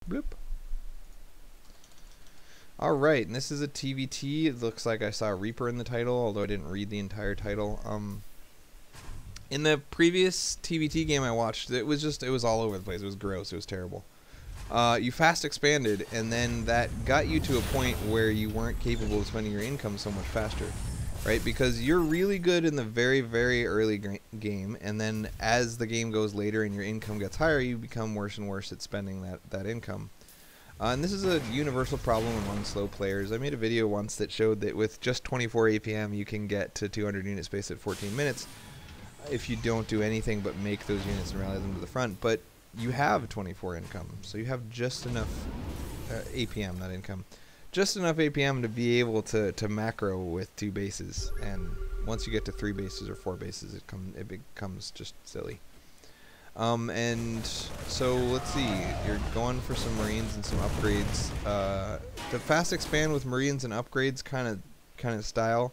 Bloop. Alright, and this is a TVT. It looks like I saw Reaper in the title, although I didn't read the entire title. In the previous TVT game I watched, it was all over the place. It was gross. It was terrible. You fast expanded, and then that got you to a point where you weren't capable of spending your income so much faster, right? Because you're really good in the very, very early game, and then as the game goes later and your income gets higher, you become worse and worse at spending that income. And this is a universal problem among slow players. I made a video once that showed that with just 24 APM, you can get to 200 unit space at 14 minutes if you don't do anything but make those units and rally them to the front. But you have 24 income, so you have just enough APM, not income, just enough APM to be able to macro with 2 bases. And once you get to 3 bases or 4 bases, it becomes just silly. And so let's see, you're going for some Marines and some upgrades. The fast expand with Marines and upgrades kind of style.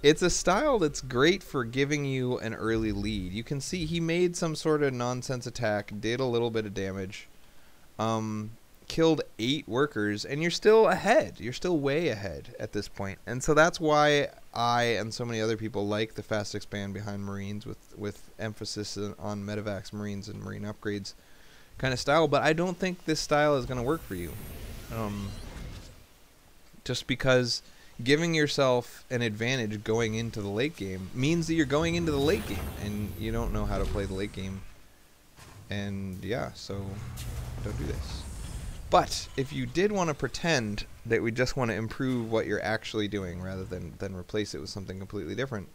It's a style that's great for giving you an early lead. You can see he made some sort of nonsense attack, did a little bit of damage, killed 8 workers, and you're still ahead. You're still way ahead at this point. And so that's why I and so many other people like the fast expand behind Marines with emphasis on Medivacs Marines and Marine upgrades kind of style. But I don't think this style is going to work for you. Just because giving yourself an advantage going into the late game means that you're going into the late game and you don't know how to play the late game. And yeah, so don't do this. But if you did want to pretend that we just want to improve what you're actually doing rather than replace it with something completely different,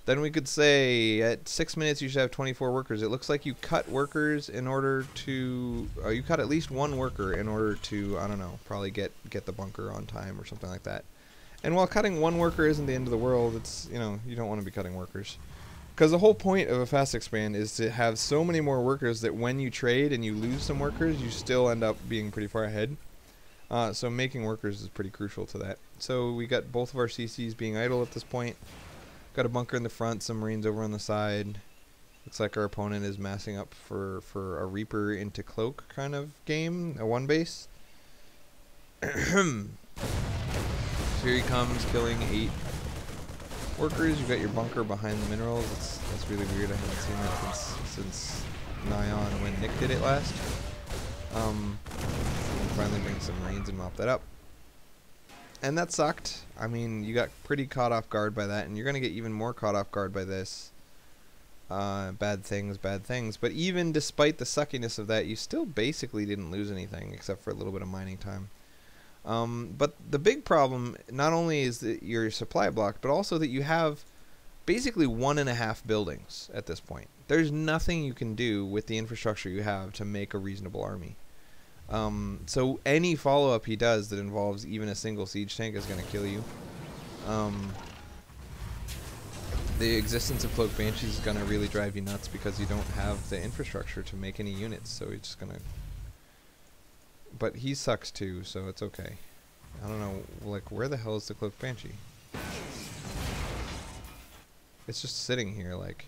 then we could say at 6 minutes you should have 24 workers. It looks like you cut workers in order to you cut at least 1 worker in order to, I don't know, probably get the bunker on time or something like that. And while cutting 1 worker isn't the end of the world, it's, you know, you don't want to be cutting workers. Because the whole point of a fast expand is to have so many more workers that when you trade and you lose some workers, you still end up being pretty far ahead. So making workers is pretty crucial to that. So we got both of our CCs being idle at this point. Got a bunker in the front, some Marines over on the side. Looks like our opponent is massing up for a Reaper into Cloak kind of game, a 1 base. So here he comes, killing 8 workers. You've got your bunker behind the minerals. That's really weird. I haven't seen that since Nyan when Nick did it last. Finally bring some Marines and mop that up. And that sucked. I mean, you got pretty caught off guard by that, and you're going to get even more caught off guard by this. Bad things, bad things. But even despite the suckiness of that, you still basically didn't lose anything except for a little bit of mining time. But the big problem not only is that your supply blocked, but also that you have basically 1.5 buildings at this point. There's nothing you can do with the infrastructure you have to make a reasonable army. So any follow-up he does that involves even a single siege tank is going to kill you. The existence of Cloak Banshees is going to really drive you nuts because you don't have the infrastructure to make any units, so he's just going to... But he sucks too, so it's okay. I don't know, like, where the hell is the Cloak Banshee? It's just sitting here like,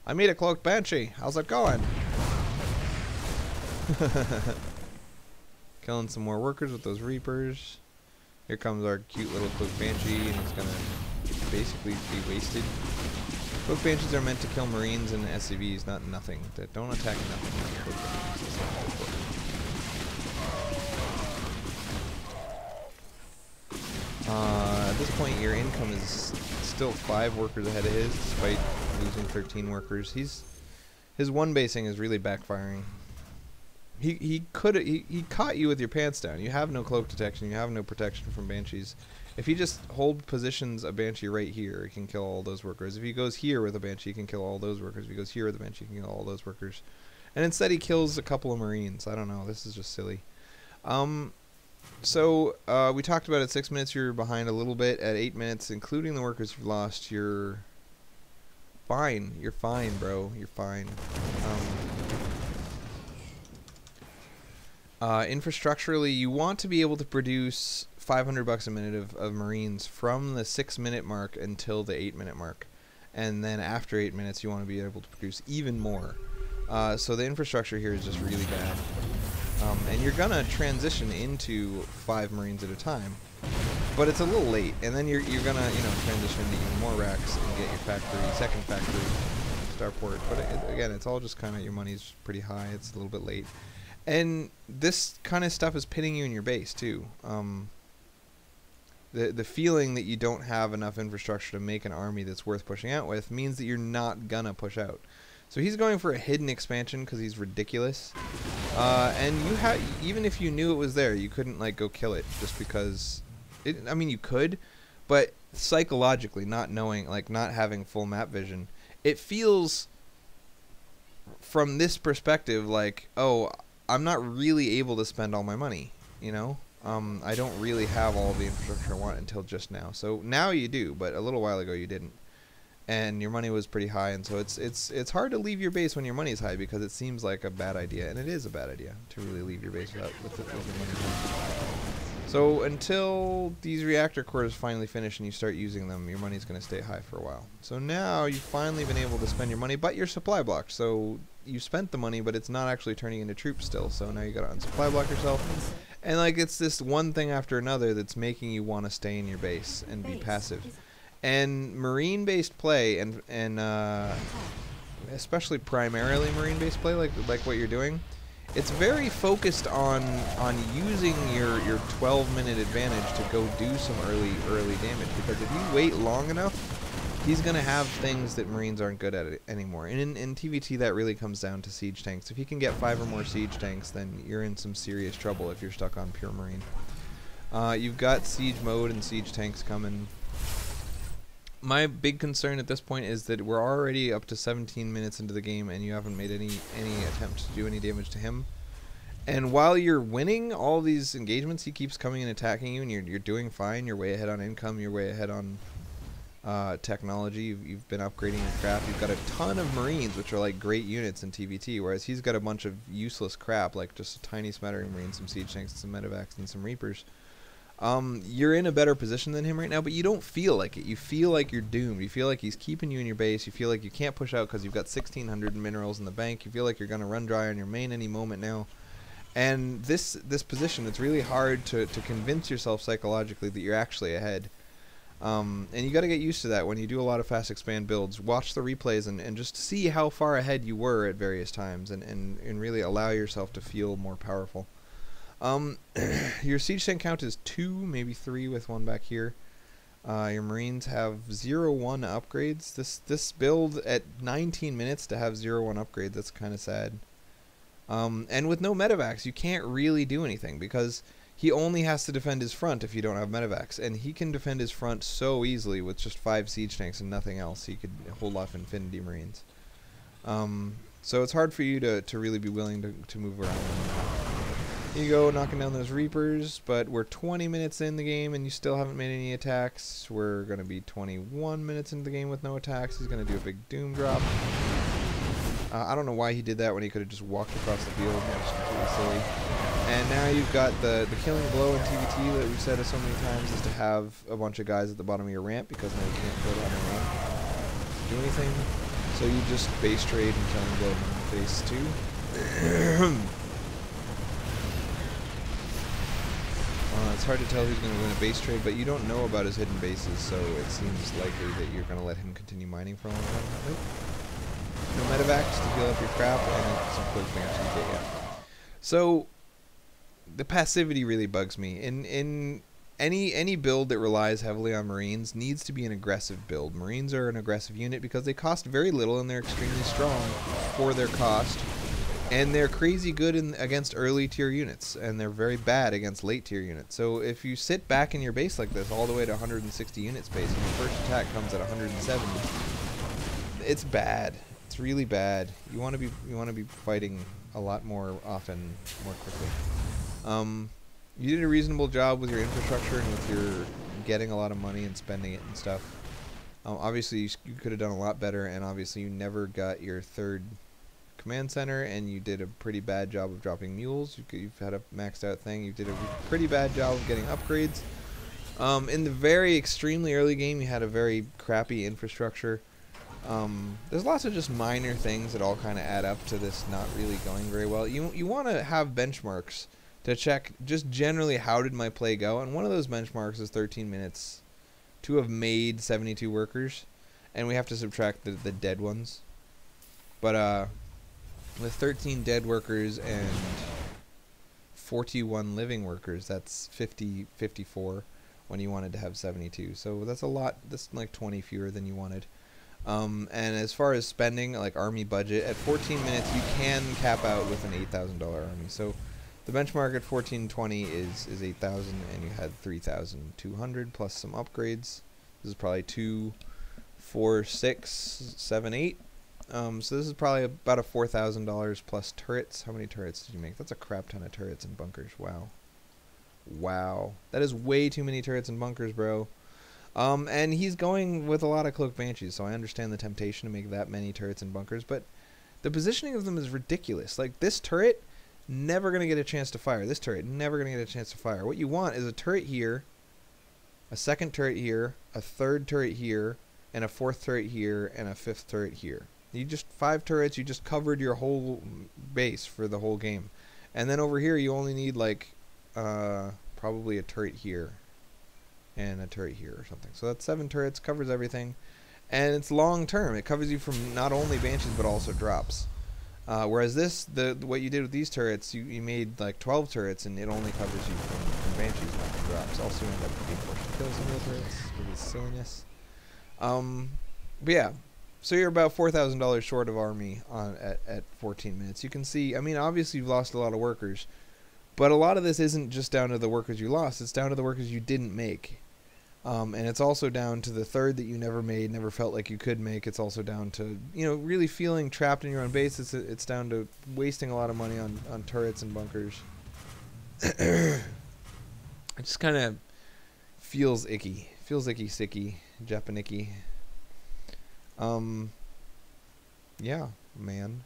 I made a Cloak Banshee, how's it going? Killing some more workers with those Reapers. Here comes our cute little Cloak Banshee, and it's gonna basically be wasted. Cloak Banshees are meant to kill Marines and SCVs, not nothing. That don't attack nothing. At this point, your income is still 5 workers ahead of his, despite losing 13 workers. His 1 basing is really backfiring. He caught you with your pants down. You have no cloak detection. You have no protection from Banshees. If he just positions a Banshee right here, he can kill all those workers. If he goes here with a Banshee, he can kill all those workers. If he goes here with a Banshee, he can kill all those workers. And instead, he kills a couple of Marines. I don't know. This is just silly. So we talked about at 6 minutes you're behind a little bit. At 8 minutes, including the workers you've lost, you're fine. You're fine, bro. You're fine. Infrastructurally, you want to be able to produce $500 a minute of Marines from the 6 minute mark until the 8 minute mark. And then after 8 minutes, you want to be able to produce even more. So the infrastructure here is just really bad. and you're gonna transition into 5 Marines at a time, but it's a little late, and then you're gonna transition into even more racks and get your second factory starport. But again, it's all just kind of, your money's pretty high. It's a little bit late, and this kind of stuff is pitting you in your base too. The feeling that you don't have enough infrastructure to make an army that's worth pushing out with means that you're not gonna push out. So he's going for a hidden expansion because he's ridiculous. And even if you knew it was there, you couldn't like go kill it just because. I mean, you could, but psychologically, not knowing, like not having full map vision, it feels from this perspective like, oh, I'm not really able to spend all my money. You know. I don't really have all the infrastructure I want until just now. So now you do, but a little while ago you didn't. And your money was pretty high, and so it's hard to leave your base when your money is high, because it seems like a bad idea, and it is a bad idea to really leave your base with your money high. So until these reactor cores finally finish and you start using them, your money's going to stay high for a while. So now you've finally been able to spend your money, but you're supply blocked. So you spent the money, but it's not actually turning into troops still. So now you got to unsupply block yourself. And like, it's this one thing after another that's making you want to stay in your base and be passive. And Marine-based play, and especially primarily Marine-based play, like what you're doing, it's very focused on using your 12-minute advantage to go do some early damage. Because if you wait long enough, he's gonna have things that Marines aren't good at anymore. And in TVT, that really comes down to siege tanks. If he can get 5 or more siege tanks, then you're in some serious trouble if you're stuck on pure Marine. You've got siege mode and siege tanks coming. My big concern at this point is that we're already up to 17 minutes into the game, and you haven't made any attempt to do any damage to him. And while you're winning all these engagements, he keeps coming and attacking you, and you're doing fine. You're way ahead on income. You're way ahead on technology. You've been upgrading your craft. You've got a ton of Marines, which are like great units in TVT, whereas he's got a bunch of useless crap, like just a tiny smattering Marines, some siege tanks, some medevacs, and some reapers. You're in a better position than him right now, but you don't feel like it. You feel like you're doomed. You feel like he's keeping you in your base. You feel like you can't push out because you've got 1,600 minerals in the bank. You feel like you're going to run dry on your main any moment now. And this position, it's really hard to convince yourself psychologically that you're actually ahead. And you got to get used to that when you do a lot of fast expand builds. Watch the replays and just see how far ahead you were at various times, and really allow yourself to feel more powerful. Your siege tank count is 2, maybe 3 with one back here. Your Marines have 0-1 upgrades. This build at 19 minutes to have 0-1 upgrades, that's kind of sad. And with no medevacs, you can't really do anything, because he only has to defend his front if you don't have medevacs, and he can defend his front so easily with just 5 siege tanks and nothing else. He could hold off Infinity Marines. So it's hard for you to really be willing to move around. Here you go, knocking down those Reapers, but we're 20 minutes in the game and you still haven't made any attacks. We're going to be 21 minutes into the game with no attacks. He's going to do a big Doom drop. I don't know why he did that when he could have just walked across the field. That's completely silly. And now you've got the killing blow in TVT that we've said so many times is to have a bunch of guys at the bottom of your ramp, because now you can't go down the ramp to do anything. So you just base trade and killing blow in phase 2. It's hard to tell who's going to win a base trade, but you don't know about his hidden bases, so it seems likely that you're going to let him continue mining for a long time. Nope. No medevacs to heal up your crap, and some quick fingers to get you. So the passivity really bugs me. In any build that relies heavily on Marines needs to be an aggressive build. Marines are an aggressive unit because they cost very little and they're extremely strong for their cost. And they're crazy good against early tier units, and they're very bad against late tier units. So if you sit back in your base like this all the way to 160 unit space, and your first attack comes at 170, it's bad. It's really bad. You want to be fighting a lot more often, more quickly. You did a reasonable job with your infrastructure and with your getting a lot of money and spending it and stuff. Obviously, you could have done a lot better, and obviously you never got your 3rd command center, and you did a pretty bad job of dropping mules. You've had a maxed out thing. You did a pretty bad job of getting upgrades. In the very extremely early game, you had a very crappy infrastructure. There's lots of just minor things that all kind of add up to this not really going very well. You want to have benchmarks to check just generally how did my play go, and one of those benchmarks is 13 minutes to have made 72 workers, and we have to subtract the dead ones. But with 13 dead workers and 41 living workers, that's 54 when you wanted to have 72. So that's a lot. That's like 20 fewer than you wanted. And as far as spending, like army budget, at 14 minutes you can cap out with an $8,000 army. So the benchmark at 1420 is 8,000, and you had 3,200 plus some upgrades. This is probably 2, 4, 6, 7, 8. So this is probably about a $4,000 plus turrets. How many turrets did you make? That's a crap ton of turrets and bunkers. Wow. Wow. That is way too many turrets and bunkers, bro. And he's going with a lot of Cloaked Banshees, so I understand the temptation to make that many turrets and bunkers, but the positioning of them is ridiculous. Like, this turret, never going to get a chance to fire. This turret, never going to get a chance to fire. What you want is a turret here, a second turret here, a third turret here, and a fourth turret here, and a fifth turret here. You just 5 turrets, you just covered your whole base for the whole game. And then over here, you only need, like, probably a turret here and a turret here or something. So that's 7 turrets, covers everything, and it's long term. It covers you from not only Banshees but also drops. Whereas this, what you did with these turrets, you made like 12 turrets, and it only covers you from Banshees, not from drops. Also end up being forced to kill some of the turrets because of silliness. But yeah, so you're about $4,000 short of army at 14 minutes. You can see, I mean, obviously you've lost a lot of workers, but a lot of this isn't just down to the workers you lost. It's down to the workers you didn't make. And it's also down to the third that you never made, never felt like you could make. It's also down to, you know, really feeling trapped in your own base. It's down to wasting a lot of money on turrets and bunkers. It just kind of feels icky. Feels icky, sicky, Japanicky. Yeah, man.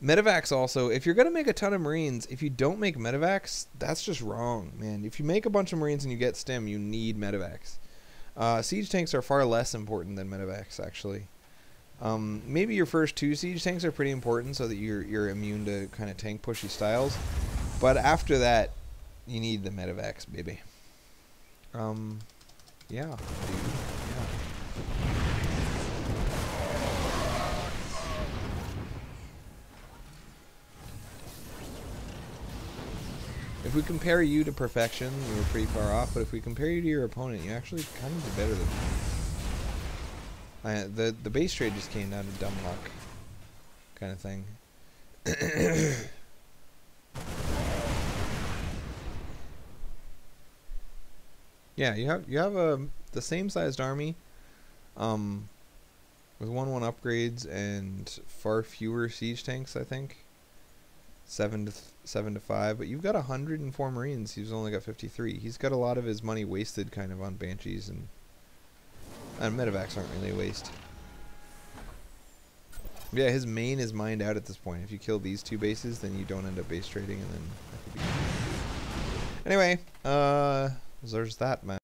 Medevacs also, if you're going to make a ton of Marines, if you don't make Medevacs, that's just wrong, man. If you make a bunch of Marines and you get stim, you need Medevacs. Siege tanks are far less important than Medevacs, actually. Maybe your first 2 siege tanks are pretty important so that you're immune to kind of tank pushy styles. But after that, you need the Medevacs, baby. Yeah, dude. Yeah. If we compare you to perfection, you were pretty far off, but if we compare you to your opponent, you actually kind of did better than me. The base trade just came down to dumb luck kind of thing. Yeah, you have the same sized army with 1/1 upgrades and far fewer siege tanks, I think. 7 to 5, but you've got 104 Marines. He's only got 53. He's got a lot of his money wasted kind of on Banshees, and Medevacs aren't really a waste. Yeah, his main is mined out at this point. If you kill these 2 bases, then you don't end up base trading, and then that could be... Anyway, there's that, man.